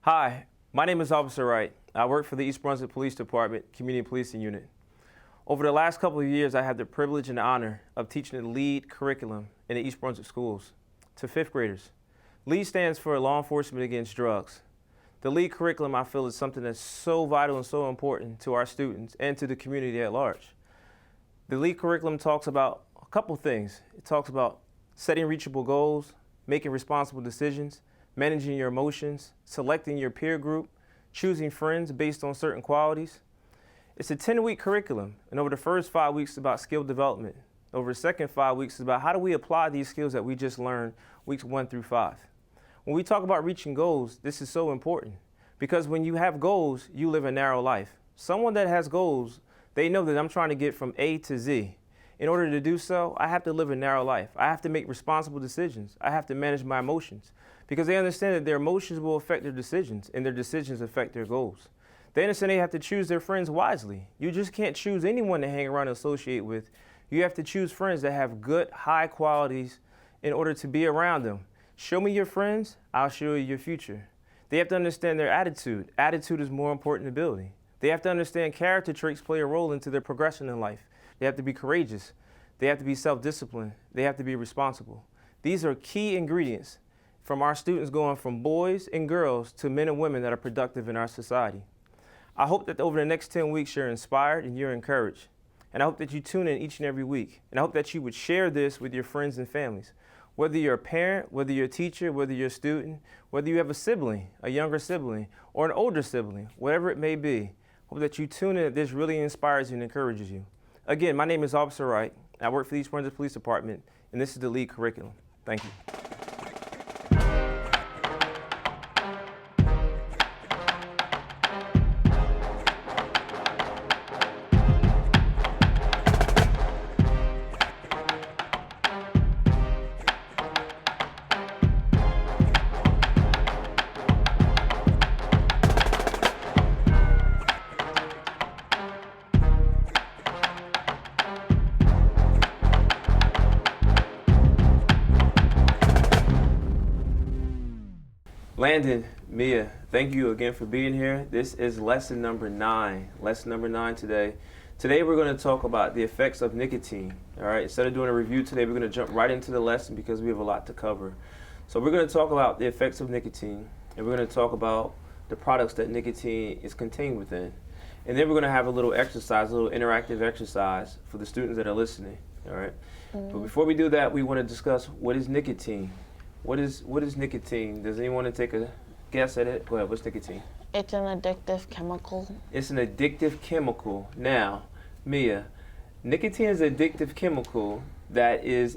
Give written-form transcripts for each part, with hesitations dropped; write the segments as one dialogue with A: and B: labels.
A: Hi, my name is Officer Wright. I work for the East Brunswick Police Department Community Policing Unit. Over the last couple of years, I had the privilege and honor of teaching the L.E.A.D curriculum in the East Brunswick schools to fifth graders. L.E.A.D stands for Law Enforcement Against Drugs. The L.E.A.D curriculum, I feel, is something that's so vital and so important to our students and to the community at large. The L.E.A.D curriculum talks about a couple things. It talks about setting reachable goals, making responsible decisions, managing your emotions, selecting your peer group, choosing friends based on certain qualities. It's a 10-week curriculum, and over the first 5 weeks is about skill development. Over the second 5 weeks is about how do we apply these skills that we just learned weeks 1 through 5. When we talk about reaching goals, this is so important because when you have goals, you live a narrow life. Someone that has goals, they know that I'm trying to get from A to Z. In order to do so, I have to live a narrow life. I have to make responsible decisions. I have to manage my emotions because they understand that their emotions will affect their decisions and their decisions affect their goals. They understand they have to choose their friends wisely. You just can't choose anyone to hang around and associate with. You have to choose friends that have good, high qualities in order to be around them. Show me your friends, I'll show you your future. They have to understand their attitude. Attitude is more important than ability. They have to understand character traits play a role into their progression in life. They have to be courageous. They have to be self-disciplined. They have to be responsible. These are key ingredients from our students going from boys and girls to men and women that are productive in our society. I hope that over the next 10 weeks you're inspired and you're encouraged. And I hope that you tune in each and every week. And I hope that you would share this with your friends and families. Whether you're a parent, whether you're a teacher, whether you're a student, whether you have a sibling, a younger sibling, or an older sibling, whatever it may be, hope that you tune in that this really inspires you and encourages you. Again, my name is Officer Wright. I work for the East Brunswick Police Department, and this is the L.E.A.D curriculum. Thank you. Landon, Mia, thank you again for being here. This is lesson number 9. Lesson number 9 today. Today we're going to talk about the effects of nicotine. All right, instead of doing a review today, we're going to jump right into the lesson because we have a lot to cover. So we're going to talk about the effects of nicotine, and we're going to talk about the products that nicotine is contained within. And then we're going to have a little exercise, a little interactive exercise for the students that are listening. All right. But before we do that, we want to discuss what is nicotine. What is nicotine? Does anyone want to take a guess at it? Go ahead, what's nicotine?
B: It's an addictive chemical.
A: It's an addictive chemical. Now, Mia, nicotine is an addictive chemical that is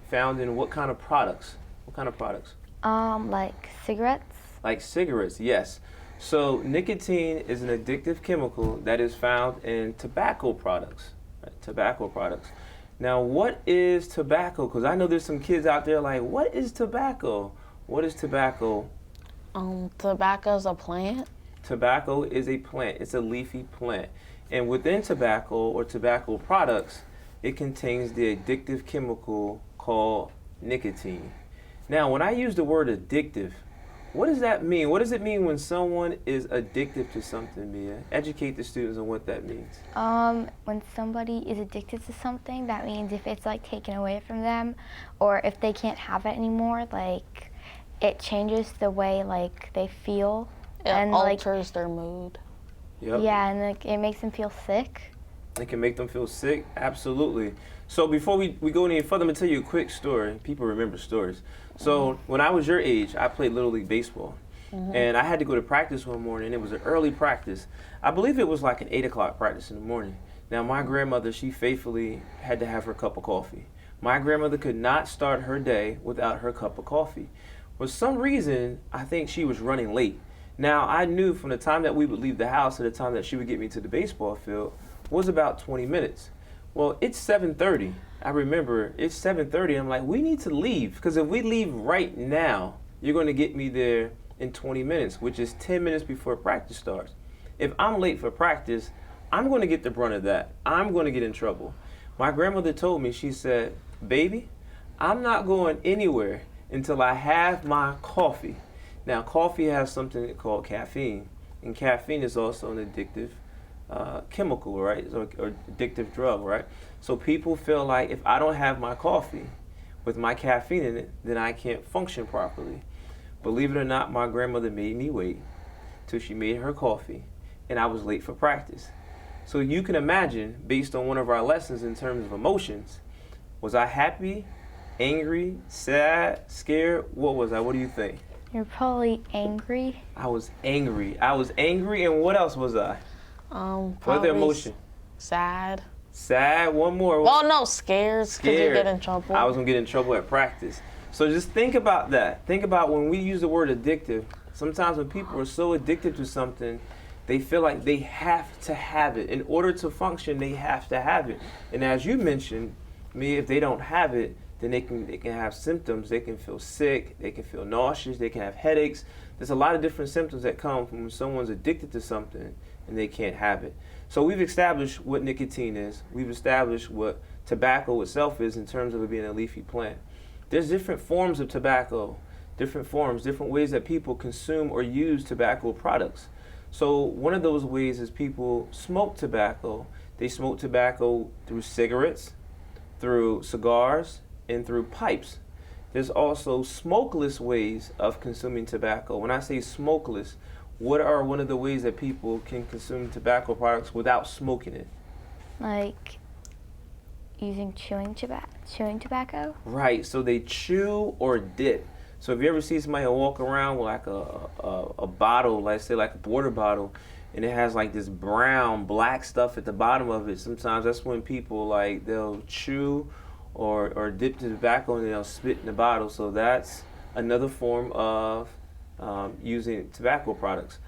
A: found in what kind of products? What kind of products?
C: Like cigarettes.
A: Like cigarettes, yes. So nicotine is an addictive chemical that is found in tobacco products. Right? Tobacco products. Now, what is tobacco? Because I know there's some kids out there like, what is tobacco? What is tobacco?
B: Tobacco is a plant.
A: Tobacco is a plant. It's a leafy plant. And within tobacco or tobacco products, it contains the addictive chemical called nicotine. Now, when I use the word addictive, what does that mean? What does it mean when someone is addicted to something, Mia? Educate the students on what that means.
C: When somebody is addicted to something, that means if it's like taken away from them or if they can't have it anymore, like it changes the way like they feel.
B: It alters their mood.
A: Yep.
C: Yeah, and like it makes them feel sick.
A: It can make them feel sick, absolutely. So before we go any further, I'm gonna tell you a quick story. People remember stories. So when I was your age, I played Little League Baseball. And I had to go to practice one morning. It was an early practice. I believe it was like an 8 o'clock practice in the morning. Now my grandmother, she faithfully had to have her cup of coffee. My grandmother could not start her day without her cup of coffee. For some reason, I think she was running late. Now I knew from the time that we would leave the house to the time that she would get me to the baseball field was about 20 minutes. Well, it's 7:30. I remember it's 7:30. I'm like, we need to leave because if we leave right now, you're going to get me there in 20 minutes, which is 10 minutes before practice starts. If I'm late for practice, I'm going to get the brunt of that. I'm going to get in trouble. My grandmother told me, she said, baby, I'm not going anywhere until I have my coffee. Now, coffee has something called caffeine, and caffeine is also an addictive chemical, right? Or addictive drug, right? So people feel like if I don't have my coffee with my caffeine in it, then I can't function properly. Believe it or not, my grandmother made me wait till she made her coffee, and I was late for practice. So you can imagine, based on one of our lessons in terms of emotions, was I happy, angry, sad, scared? What was I? What do you think?
C: You're probably angry.
A: I was angry. I was angry, and what else was I? What
B: Probably
A: other emotion?
B: sad.
A: Sad. One more.
B: Well, no, scared because you
A: Scared.
B: get in trouble.
A: I was gonna get in trouble at practice. So just think about that. Think about when we use the word addictive. Sometimes when people are so addicted to something, they feel like they have to have it. In order to function, they have to have it. And as you mentioned, if they don't have it, then they can have symptoms. They can feel sick. They can feel nauseous. They can have headaches. There's a lot of different symptoms that come from when someone's addicted to something and they can't have it. So we've established what nicotine is. We've established what tobacco itself is in terms of it being a leafy plant. There's different forms of tobacco, different ways that people consume or use tobacco products. So one of those ways is people smoke tobacco. They smoke tobacco through cigarettes, through cigars, and through pipes. There's also smokeless ways of consuming tobacco. When I say smokeless, what are one of the ways that people can consume tobacco products without smoking it?
C: Like using chewing tobacco?
A: Right, so they chew or dip. So if you ever see somebody walk around with like a bottle, let's say like a water bottle, and it has like this brown, black stuff at the bottom of it, sometimes that's when people like they'll chew or dip the tobacco and they'll spit in the bottle. So that's another form of using tobacco products.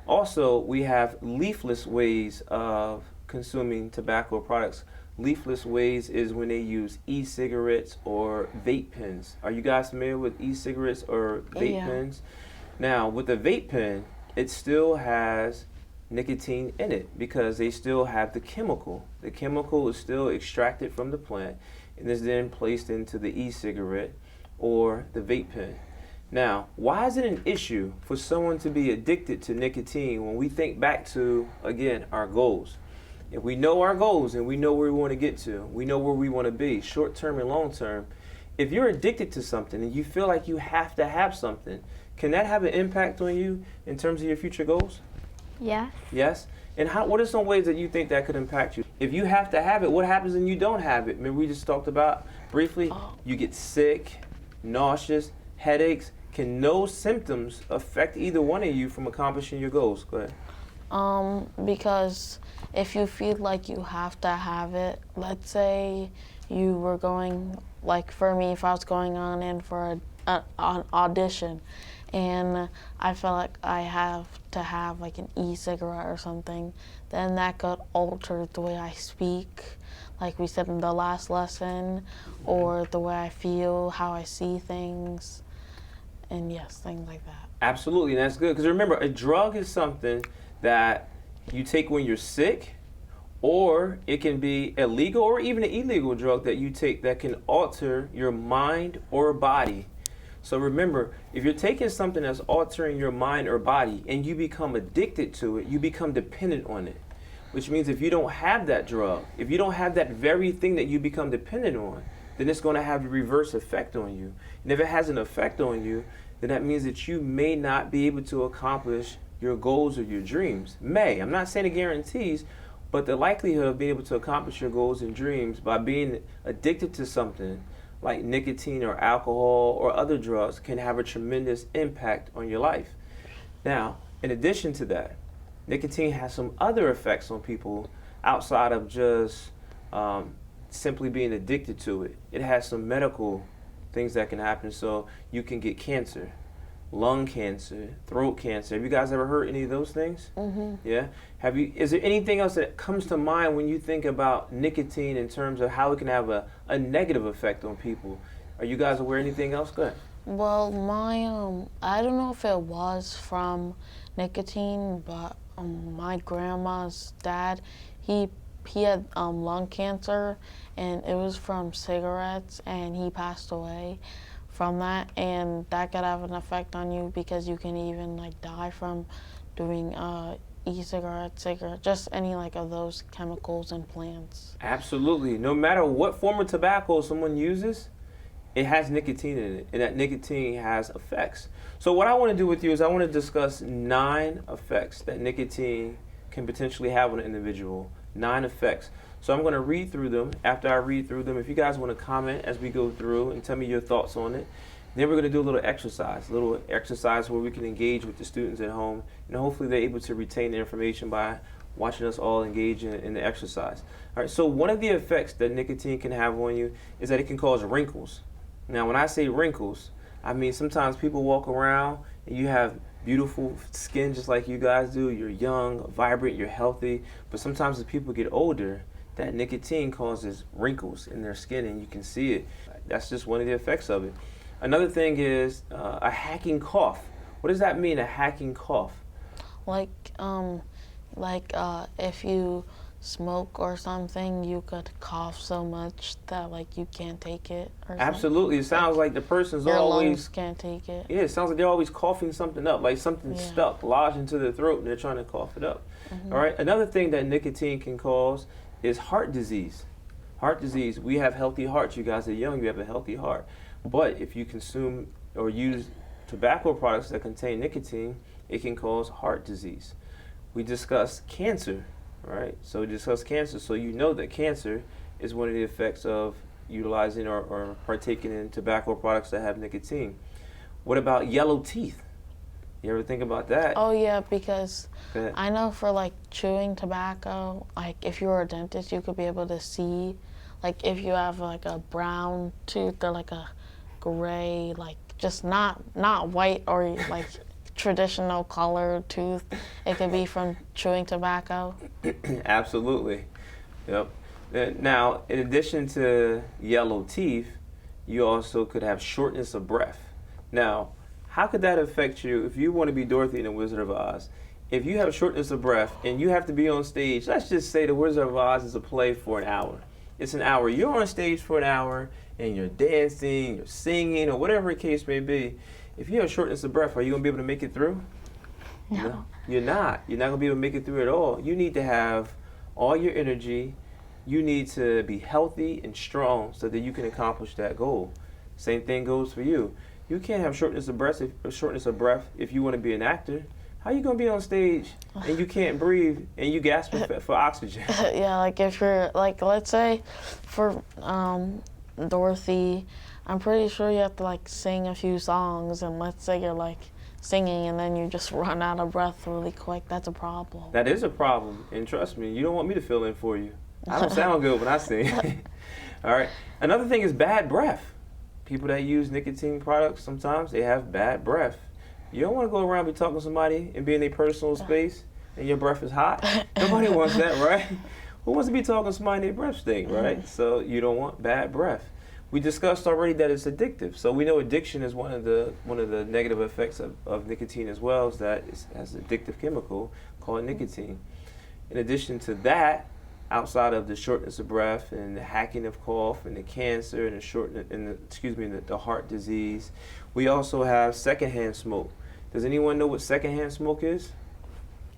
A: Also, we have leafless ways of consuming tobacco products. Leafless ways is when they use e-cigarettes or vape pens. Are you guys familiar with e-cigarettes or vape pens? Now, with the vape pen, it still has nicotine in it because they still have the chemical. The chemical is still extracted from the plant and is then placed into the e-cigarette or the vape pen. Now, why is it an issue for someone to be addicted to nicotine when we think back to, again, our goals? If we know our goals and we know where we want to get to, we know where we want to be, short term and long term, if you're addicted to something and you feel like you have to have something, can that have an impact on you in terms of your future goals?
C: Yes.
A: Yes? And what are some ways that you think that could impact you? If you have to have it, what happens when you don't have it? Remember we just talked about briefly, you get sick, nauseous, headaches. Can those symptoms affect either one of you from accomplishing your goals? Go ahead.
B: Because if you feel like you have to have it, let's say you were going, like for me, if I was going on in for an audition and I felt like I have to have like an e-cigarette or something, then that could alter the way I speak, like we said in the last lesson, or the way I feel, how I see things, and yes, things like that.
A: Absolutely, and that's good. Because remember, a drug is something that you take when you're sick, or it can be a legal or even an illegal drug that you take that can alter your mind or body. So remember, if you're taking something that's altering your mind or body and you become addicted to it, you become dependent on it. Which means if you don't have that drug, if you don't have that very thing that you become dependent on, then it's going to have a reverse effect on you. And if it has an effect on you, then that means that you may not be able to accomplish your goals or your dreams. I'm not saying it guarantees, but the likelihood of being able to accomplish your goals and dreams by being addicted to something like nicotine or alcohol or other drugs can have a tremendous impact on your life. Now, in addition to that, nicotine has some other effects on people outside of just simply being addicted to it. It has some medical things that can happen. So you can get cancer, lung cancer, throat cancer. Have you guys ever heard any of those things? Mm-hmm. Yeah. Is there anything else that comes to mind when you think about nicotine in terms of how it can have a negative effect on people? Are you guys aware of anything else? Go ahead.
B: Well, I don't know if it was from nicotine, but my grandma's dad, he had lung cancer, and it was from cigarettes, and he passed away from that, and that could have an effect on you because you can even like die from doing e-cigarettes, cigarette, just any like of those chemicals and plants.
A: Absolutely. No matter what form of tobacco someone uses, it has nicotine in it, and that nicotine has effects. So what I want to do with you is I want to discuss 9 effects that nicotine can potentially have on an individual. 9 effects. So I'm going to read through them. After I read through them, if you guys want to comment as we go through and tell me your thoughts on it, then we're going to do a little exercise where we can engage with the students at home, and hopefully they're able to retain the information by watching us all engage in the exercise. All right, so one of the effects that nicotine can have on you is that it can cause wrinkles. Now, when I say wrinkles, I mean sometimes people walk around and you have beautiful skin just like you guys do. You're young, vibrant, you're healthy, but sometimes as people get older, that nicotine causes wrinkles in their skin, and you can see it. That's just one of the effects of it. Another thing is a hacking cough. What does that mean, a hacking cough?
B: Like if you smoke or something, you could cough so much that like you can't take it or something.
A: Absolutely. It sounds like the person's
B: Your
A: always
B: lungs can't take it.
A: Yeah, it sounds like they're always coughing something up, like something's stuck, lodged into their throat, and they're trying to cough it up. All right. Another thing that nicotine can cause is heart disease. Heart disease. We have healthy hearts. You guys are young. You have a healthy heart. But if you consume or use tobacco products that contain nicotine, it can cause heart disease. We discussed cancer, right? So we discussed cancer. So you know that cancer is one of the effects of utilizing or partaking in tobacco products that have nicotine. What about yellow teeth? You ever think about that?
B: Oh yeah, because I know for like chewing tobacco, like if you were a dentist, you could be able to see, like if you have like a brown tooth or like a gray, like just not white or like traditional colored tooth, it could be from chewing tobacco.
A: Absolutely. Yep. Now, in addition to yellow teeth, you also could have shortness of breath. Now, how could that affect you if you want to be Dorothy in The Wizard of Oz? If you have shortness of breath and you have to be on stage, let's just say The Wizard of Oz is a play for an hour. It's an hour. You're on stage for an hour and you're dancing, you're singing, or whatever the case may be. If you have shortness of breath, are you going to be able to make it through?
C: No.
A: You're not. You're not going to be able to make it through at all. You need to have all your energy. You need to be healthy and strong so that you can accomplish that goal. Same thing goes for you. You can't have shortness of breath if you want to be an actor. How are you going to be on stage and you can't breathe and you gasping for oxygen?
B: Yeah, like if you're, like let's say for Dorothy, I'm pretty sure you have to like sing a few songs, and let's say you're like singing and then you just run out of breath really quick. That's a problem.
A: That is a problem, and trust me, you don't want me to fill in for you. I don't sound good when I sing. All right. Another thing is bad breath. People that use nicotine products, sometimes they have bad breath. You don't want to go around and be talking to somebody and be in their personal space and your breath is hot. Nobody wants that, right? Who wants to be talking to somebody and their breath stink, right? So you don't want bad breath. We discussed already that it's addictive. So we know addiction is one of the negative effects of nicotine as well, is that it has an addictive chemical called nicotine. In addition to that, outside of the shortness of breath and the hacking of cough and the cancer and the heart disease, we also have secondhand smoke. Does anyone know what secondhand smoke is?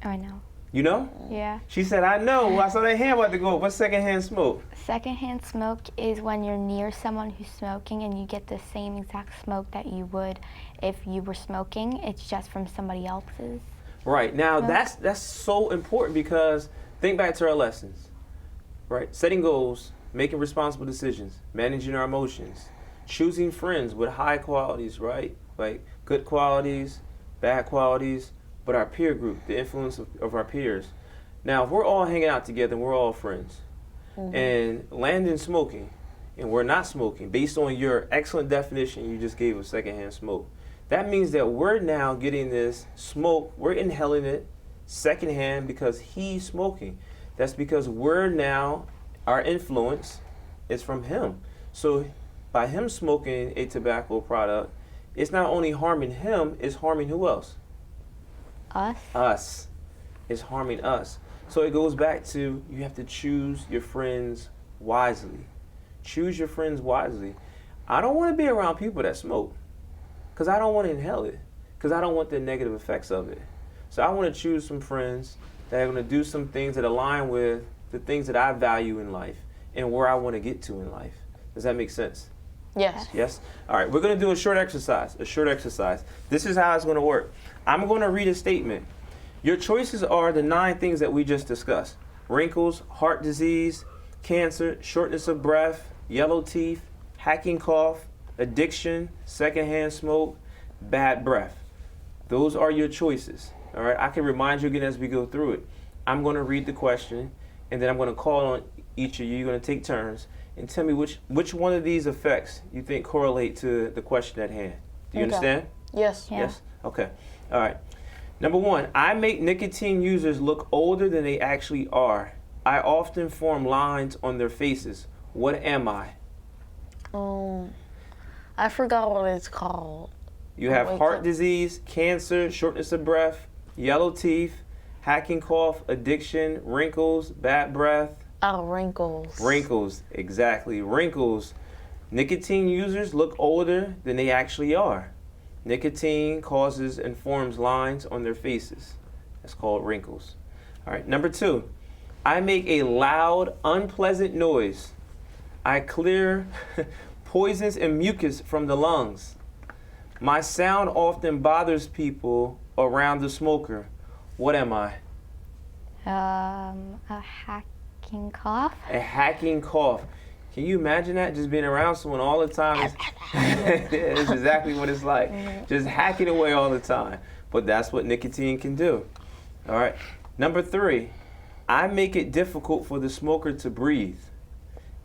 C: Oh, I know.
A: You know?
C: Yeah.
A: She said, I know. I saw that hand about to go. What's secondhand smoke?
C: Secondhand smoke is when you're near someone who's smoking and you get the same exact smoke that you would if you were smoking. It's just from somebody else's.
A: Right. Now,
C: smoke.
A: that's so important because think back to our lessons. Right? Setting goals, making responsible decisions, managing our emotions, choosing friends with high qualities, right? Like good qualities, bad qualities, but our peer group, the influence of our peers. Now, if we're all hanging out together and we're all friends, and Landon's smoking, and we're not smoking, based on your excellent definition you just gave of secondhand smoke, that means that we're now getting this smoke, we're inhaling it secondhand because he's smoking. That's because our influence is from him. So by him smoking a tobacco product, it's not only harming him, it's harming who else?
C: Us?
A: Us. It's harming us. So it goes back to you have to choose your friends wisely. Choose your friends wisely. I don't want to be around people that smoke because I don't want to inhale it, because I don't want the negative effects of it. So I want to choose some friends that are going to do some things that align with the things that I value in life and where I want to get to in life. Does that make sense?
B: Yes.
A: Yes? All right, we're going to do a short exercise. This is how it's going to work. I'm going to read a statement. Your choices are the 9 things that we just discussed. Wrinkles, heart disease, cancer, shortness of breath, yellow teeth, hacking cough, addiction, secondhand smoke, bad breath. Those are your choices. All right, I can remind you again as we go through it. I'm going to read the question, and then I'm going to call on each of you. You're going to take turns and tell me which one of these effects you think correlate to the question at hand. Do you understand?
B: Yes.
C: Yeah.
A: Yes? Okay. All right. Number 1, I make nicotine users look older than they actually are. I often form lines on their faces. What am I?
B: I forgot what it's called.
A: You have
B: wait,
A: heart disease, cancer, shortness of breath, yellow teeth, hacking cough, addiction, wrinkles, bad breath.
B: Oh, wrinkles.
A: Wrinkles, exactly. Wrinkles. Nicotine users look older than they actually are. Nicotine causes and forms lines on their faces. That's called wrinkles. All right, number 2. I make a loud, unpleasant noise. I clear poisons and mucus from the lungs. My sound often bothers people around the smoker. What am I?
C: A hacking cough.
A: A hacking cough. Can you imagine that? Just being around someone all the time. It's exactly what it's like. Just hacking away all the time. But that's what nicotine can do. All right. Number 3, I make it difficult for the smoker to breathe.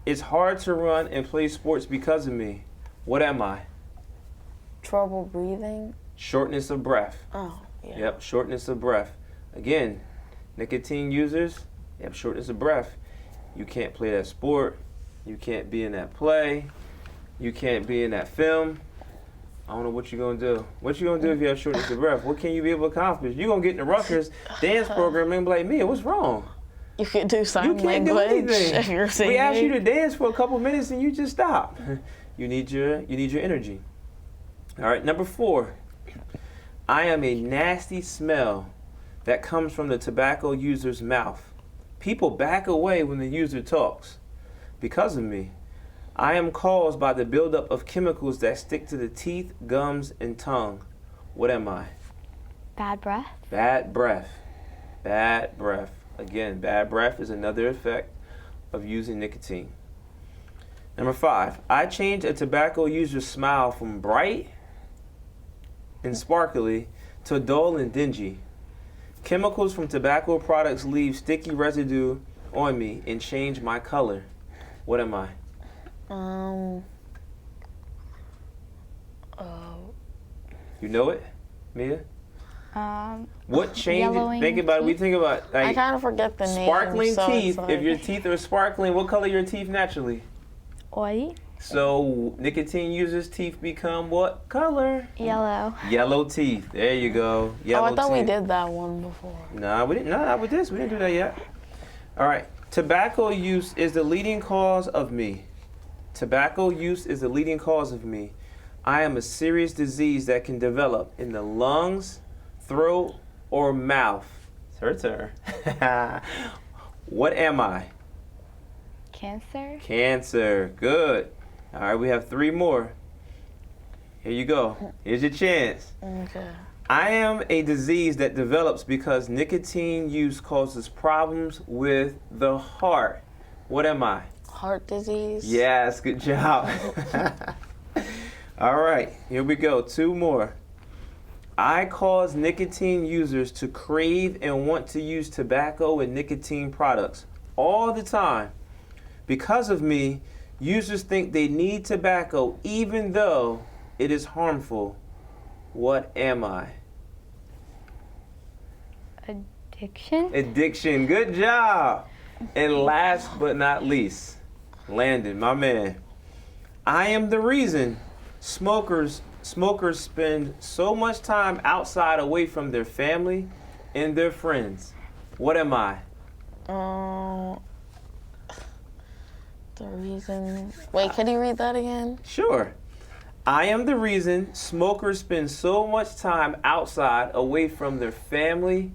A: It's hard to run and play sports because of me. What am I?
B: Trouble breathing.
A: Shortness of breath.
B: Oh, yeah.
A: Yep, shortness of breath. Again, nicotine users, they have shortness of breath. You can't play that sport. You can't be in that play. You can't be in that film. I don't know what you're going to do. What you going to do if you have shortness of breath? What can you be able to accomplish? You're going to get in the Rutgers dance program and be like, Mia, what's wrong?
B: You could do sign
A: You can't do
B: language
A: anything.
B: if you're singing.
A: We asked you to dance for a couple minutes and you just stop. You need your energy. All right, number 4. I am a nasty smell that comes from the tobacco user's mouth. People back away when the user talks because of me. I am caused by the buildup of chemicals that stick to the teeth, gums, and tongue. What am I?
C: Bad breath.
A: Bad breath. Bad breath. Again, bad breath is another effect of using nicotine. Number 5, I change a tobacco user's smile from bright and sparkly to dull and dingy. Chemicals from tobacco products leave sticky residue on me and change my color. What am I? You know it, Mia? What changes?
C: Yellowing
A: Think about it. We think about
B: I
A: like
B: kind of forget the name.
A: sparkling
B: so
A: teeth.
B: it's like,
A: If your teeth are sparkling, what color are your teeth naturally?
C: White.
A: So nicotine users' teeth become what color?
C: Yellow.
A: Yellow teeth. There you go. Yellow
B: I thought we
A: teeth.
B: did that one before.
A: Nah, we didn't. Nah, not with this. We didn't do that yet. All right. Tobacco use is the leading cause of me. Tobacco use is the leading cause of me. I am a serious disease that can develop in the lungs, throat, or mouth. It's her turn. What am I?
C: Cancer.
A: Cancer. Good. All right, we have 3 more. Here you go. Here's your chance.
B: Okay.
A: I am a disease that develops because nicotine use causes problems with the heart. What am I?
B: Heart disease.
A: Yes, good job. All right, here we go. 2 more. I cause nicotine users to crave and want to use tobacco and nicotine products all the time. Because of me, users think they need tobacco even though it is harmful. What am I?
C: Addiction.
A: Addiction. Good job. And last but not least, Landon, my man. I am the reason smokers spend so much time outside away from their family and their friends. What am I?
B: The reason. Wait, can you read that again?
A: Sure. I am the reason smokers spend so much time outside away from their family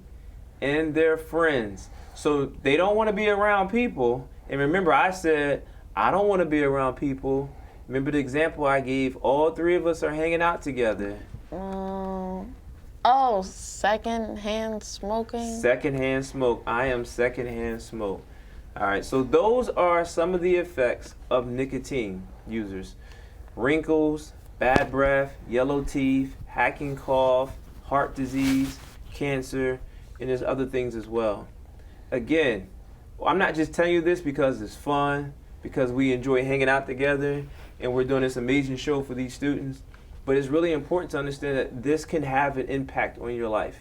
A: and their friends. So they don't want to be around people. And remember, I said, I don't want to be around people. Remember the example I gave? All three of us are hanging out together.
B: Oh, secondhand smoking?
A: Secondhand smoke. I am secondhand smoke. All right, so those are some of the effects of nicotine users. Wrinkles, bad breath, yellow teeth, hacking cough, heart disease, cancer, and there's other things as well. Again, I'm not just telling you this because it's fun, because we enjoy hanging out together, and we're doing this amazing show for these students. But it's really important to understand that this can have an impact on your life.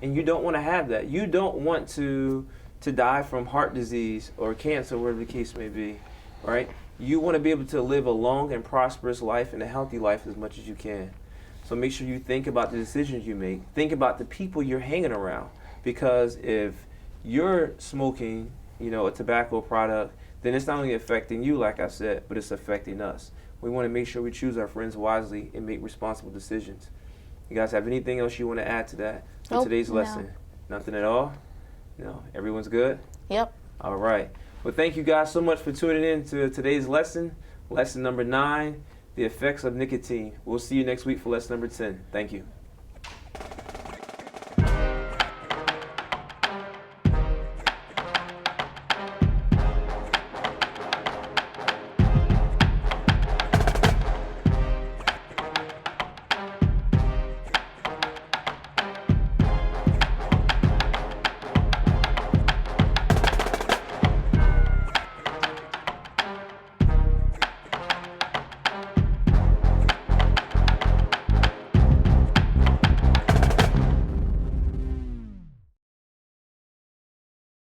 A: And you don't want to have that. You don't want to die from heart disease or cancer, whatever the case may be, right? You want to be able to live a long and prosperous life and a healthy life as much as you can. So make sure you think about the decisions you make. Think about the people you're hanging around. Because if you're smoking, a tobacco product, then it's not only affecting you, like I said, but it's affecting us. We want to make sure we choose our friends wisely and make responsible decisions. You guys have anything else you want to add to that for today's lesson? Nothing at all? No. Everyone's good?
B: Yep.
A: All right. Well, thank you guys so much for tuning in to today's lesson, lesson number 9, the effects of nicotine. We'll see you next week for lesson number 10. Thank you.